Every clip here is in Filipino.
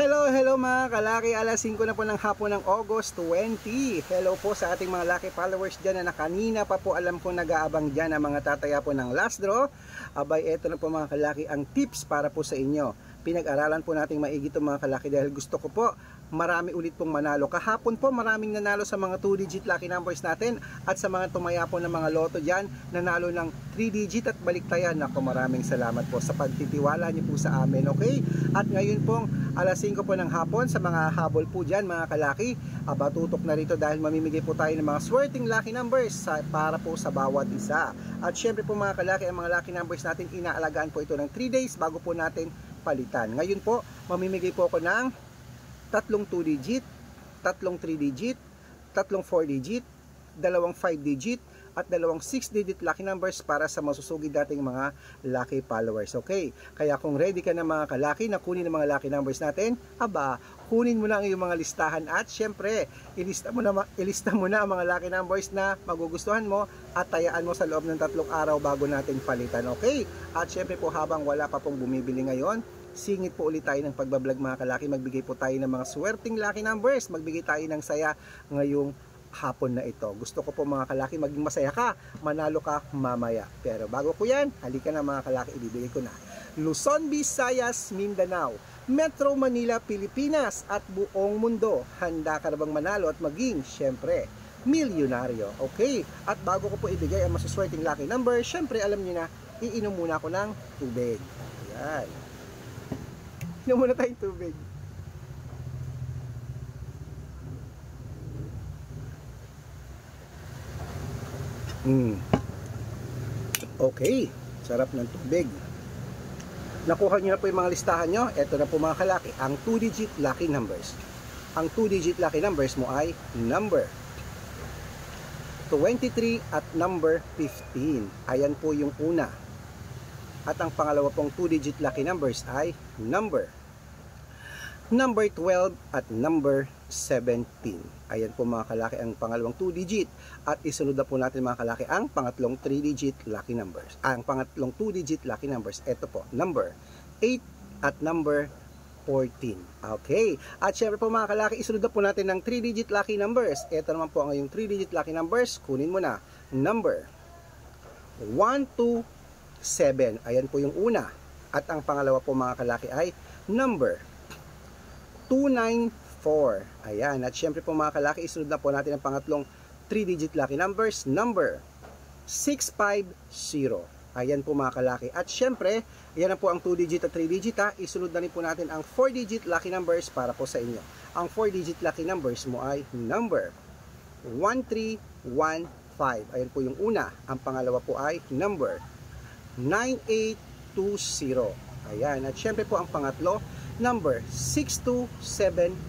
Hello mga kalaki, alas 5 na po ng hapon ng August 20. Hello po sa ating mga lucky followers dyan na kanina pa po alam ko nag-aabang dyan ang mga tataya po ng last draw. Abay, eto na po mga kalaki ang tips para po sa inyo. Pinag-aralan po nating maigi ito mga kalaki dahil gusto ko po marami ulit pong manalo. Kahapon po maraming nanalo sa mga 2-digit lucky numbers natin at sa mga tumaya po ng mga loto dyan, nanalo ng 3-digit at baliktayan. Ako, maraming salamat po sa pagtitiwala niyo po sa amin, okay? At ngayon pong alas 5 po ng hapon sa mga habol po dyan mga kalaki, tutok na rito dahil mamimigay po tayo ng mga swerteng lucky numbers para po sa bawat isa. At syempre po mga kalaki, ang mga lucky numbers natin inaalagaan po ito ng 3 days bago po natin palitan. Ngayon po mamimigay po ako ng tatlong 2-digit, tatlong 3-digit, tatlong 4-digit, dalawang 5-digit, at dalawang 6-digit lucky numbers para sa masusugid dating mga lucky followers. Okay? Kaya kung ready ka na mga kalaki na kunin ang mga lucky numbers natin, kunin mo na ang iyong mga listahan at syempre, ilista mo na ang mga lucky numbers na magugustuhan mo at tayaan mo sa loob ng 3 araw bago natin palitan. Okay? At syempre po habang wala pa pong bumibili ngayon, singit po ulit tayo ng pagbablog mga kalaki. Magbigay po tayo ng mga swerteng lucky numbers. Magbigay tayo ng saya ngayong hapon na ito. Gusto ko po mga kalaki maging masaya ka, manalo ka mamaya. Pero bago ko yan, halika na mga kalaki, ibibigay ko na. Luzon, Visayas, Mindanao, Metro Manila, Pilipinas at buong mundo. Handa ka na bang manalo at maging, syempre, milyonaryo? Okay? At bago ko po ibigay ang masuswerteng lucky number, syempre alam niyo na, iinom muna ako ng tubig. Ayan. Inom muna tayong tubig. Okay, sarap ng tubig. Nakuha nyo na po yung mga listahan nyo. Ito na po mga kalaki, ang 2-digit lucky numbers. Ang 2-digit lucky numbers mo ay number 23 at number 15. Ayan po yung una. At ang pangalawa pong 2-digit lucky numbers ay number 12 at number 17. Ayan po mga kalaki ang pangalawang 2-digit. At isunod na po natin mga kalaki ang pangatlong 3-digit lucky numbers. Ang pangatlong 2-digit lucky numbers. Ito po, number 8 at number 14. Okay. At syempre po mga kalaki, isunod na po natin ng 3-digit lucky numbers. Ito naman po ang iyong 3-digit lucky numbers. Kunin mo na. Number 127. Ayan po yung una. At ang pangalawa po mga kalaki ay number 294. Ayan. At syempre po mga kalaki, isunod na po natin ang pangatlong 3-digit lucky numbers. Number 650. Ayan po mga kalaki. At syempre, ayan na po ang 2-digit at 3-digit ha. Isunod na rin po natin ang 4-digit lucky numbers para po sa inyo. Ang 4-digit lucky numbers mo ay number 1315. Ayan po yung una. Ang pangalawa po ay number 9820. Ayan. At syempre po ang pangatlo, number 6279.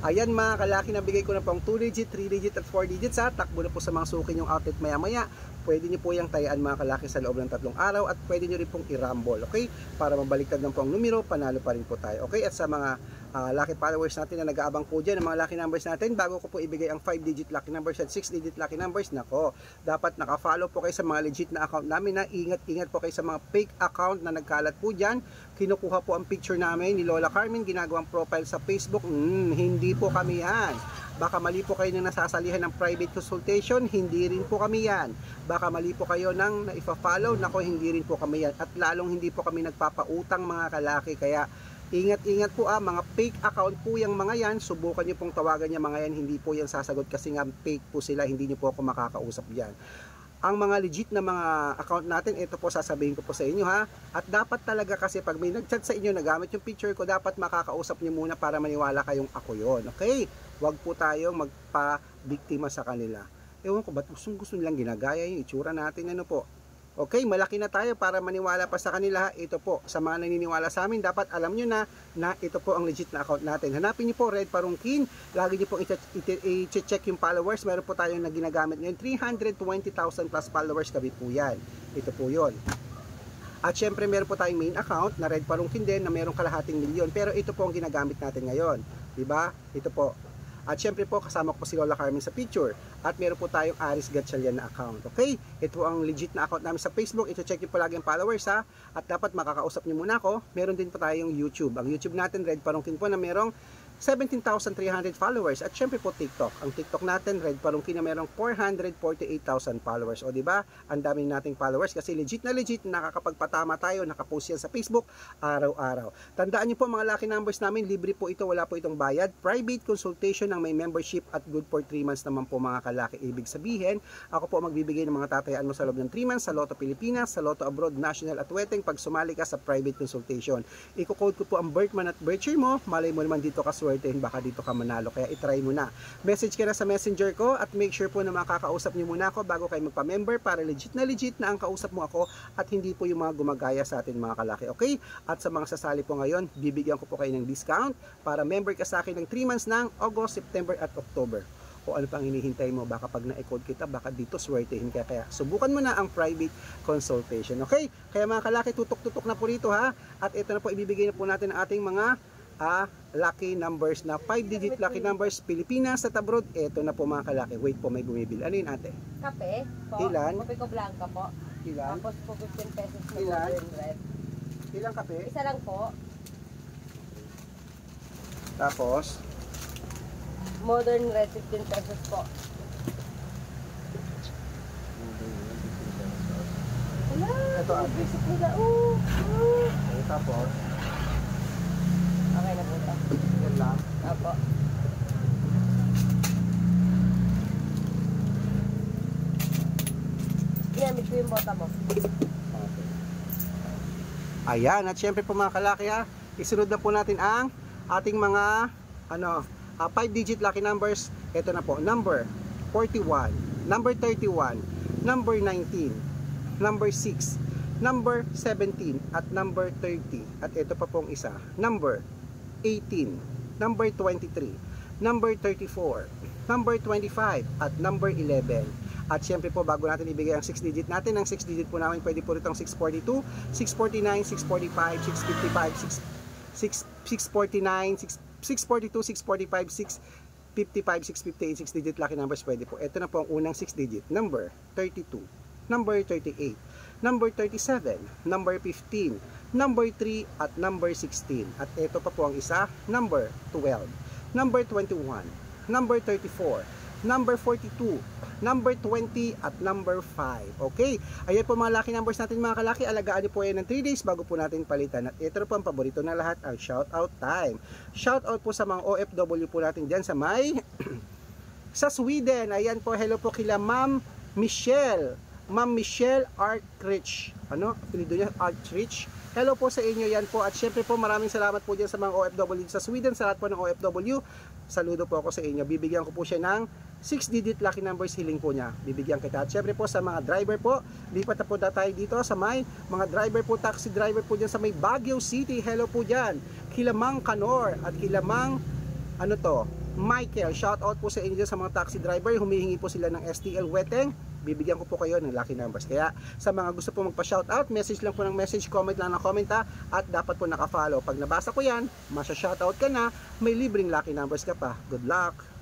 Ayan mga kalaki, nabigay ko na po ang 2-digit, 3-digit at 4-digit sa takbo na po sa mga suki yung outlet maya maya. Pwede nyo po yung tayaan mga kalaki sa loob ng 3 araw at pwede nyo rin pong i-rumble, okay? Para mabaliktad ng po ang numero, panalo pa rin po tayo, okay? At sa mga lucky followers natin na nag-aabang po dyan, ang mga lucky numbers natin, bago ko po ibigay ang 5-digit lucky numbers at 6-digit lucky numbers, nako, dapat naka-follow po kayo sa mga legit na account namin na ingat-ingat po kayo sa mga fake account na nagkalat po dyan. Kinukuha po ang picture namin ni Lola Carmen, ginagawang profile sa Facebook. Hindi po kami yan. Baka mali po kayo na nasasalihan ng private consultation, hindi rin po kami yan. Baka mali po kayo nang naifa-follow, nako, hindi rin po kami yan. At lalong hindi po kami nagpapautang mga kalaki. Kaya ingat-ingat po mga fake account po yung mga yan. Subukan nyo pong tawagan yung mga yan, hindi po yan sasagot kasi nga fake po sila, hindi nyo po ako makakausap dyan. Ang mga legit na mga account natin, ito po sasabihin ko po sa inyo ha. At dapat talaga kasi pag may nag-chat sa inyo, nagamit yung picture ko, dapat makakausap nyo muna para maniwala kayong ako yon. Okay? Huwag po tayong magpa-biktima sa kanila. Ewan ko, ba't gusto nilang ginagaya yung itsura natin? Ano po? Okay, malaki na tayo para maniwala pa sa kanila. Ito po, sa mga naniniwala sa amin, dapat alam nyo na ito po ang legit na account natin. Hanapin nyo po Red Parungkin. Lagi nyo po i-check yung followers. Meron po tayong na ginagamit ngayon. 320,000 plus followers kami po yan. Ito po yun. At syempre meron po tayong main account na Red Parungkin din na merong kalahating milyon. Pero ito po ang ginagamit natin ngayon. Diba? Ito po. At syempre po, kasama ko po si Lola Carmen sa picture. At meron po tayong Aris Gatchalian na account. Okay? Ito ang legit na account namin sa Facebook. Ito check nyo po lagi ang followers ha. At dapat makakausap nyo muna ako. Meron din po tayong YouTube. Ang YouTube natin, Red Parungkin po na merong 17,300 followers. At syempre po TikTok. Ang TikTok natin, Red Parungkin na merong 448,000 followers. O diba? Ang dami nating followers kasi legit na nakakapagpatama tayo, nakapost yan sa Facebook araw-araw. Tandaan niyo po mga lucky numbers namin, libre po ito, wala po itong bayad. Private consultation ng may membership at good for 3 months naman po mga kalaki. Ibig sabihin, ako po magbibigay ng mga tatayaan mo sa loob ng 3 months sa Lotto Pilipinas, sa Lotto Abroad, National at Weteng pag sumali ka sa private consultation. Iko-code ko po ang birth month at birth year mo, malay mo naman dito ka swertehin, baka dito ka manalo, kaya itry mo na. Message ka na sa messenger ko at make sure po na makakausap niyo muna ako bago kayo magpa-member para legit na ang kausap mo ako at hindi po yung mga gumagaya sa atin mga kalaki, okay? At sa mga sasali po ngayon, bibigyan ko po kayo ng discount para member ka sa akin ng 3 months ng August, September at October. O ano pang hinihintay mo, baka pag na-code kita, baka dito swertehin ka, kaya subukan mo na ang private consultation, okay? Kaya mga kalaki, tutok-tutok na po rito ha, at ito na po ibibigay na po natin ang ating mga lucky numbers na 5-digit lucky numbers Pilipinas at abroad. Ito na po mga kalaki. Wait po, may bumibili. Ano yun ate? Kape po. Ilan? Kopi ko blanca po. Ilan? Tapos po 15 pesos na Ilan? modern red. Ilang kape? Isa lang po. Tapos Modern red 15 pesos po. Wala. Ito, ate. Visit nila. okay, tapos Okay na po ito. yan lang. Apo. Ginamit ko yung bota mo. Ayan, at syempre po mga kalaki ha, isunod na po natin ang ating mga 5-digit lucky numbers. Ito na po, number 41, number 31, number 19, number 6, number 17, at number 30. At ito pa pong isa, number 18, number 23, number 34, number 25, at number 11. At syempre po, bago natin ibigay ang 6-digit natin, ang 6-digit po namin pwede po ritong 642, 649, 645, 655, 649, 642, 645, 655, 658, 6-digit lucky numbers pwede po. Ito na po ang unang 6-digit, number 32, number 38, number 37, number 15, number 3, at number 16. At ito pa po ang isa, number 12, number 21, number 34, number 42, number 20, at number 5. Okay, ayan po mga lucky numbers natin mga kalaki. Alagaan niyo po yan ng 3 days bago po natin palitan. At ito po ang paborito na lahat, ang shout out time. Shout out po sa mga OFW po natin dyan sa may sa Sweden. Ayan po, hello po kila Ma'am Michelle Artrich. Ano? Apelido niya, Artrich. Hello po sa inyo yan po. At syempre po maraming salamat po dyan sa mga OFW sa Sweden. Sa lahat po ng OFW, saludo po ako sa inyo. Bibigyan ko po siya ng 6-digit lucky numbers, hiling po niya. Bibigyan kita. At syempre po sa mga driver po, lipat na po na tayo dito sa may mga driver po, taxi driver po dyan sa may Baguio City. Hello po dyan. Kilamang Kanor at Kilamang Michael. Shout out po sa inyo dyan sa mga taxi driver. Humihingi po sila ng STL Weteng. Bibigyan ko po kayo ng lucky numbers. Kaya sa mga gusto po magpa-shoutout, message lang po ng message, comment lang ng comment ha, at dapat po naka-follow. Pag nabasa ko yan, masya-shoutout ka na, may libreng lucky numbers ka pa. Good luck!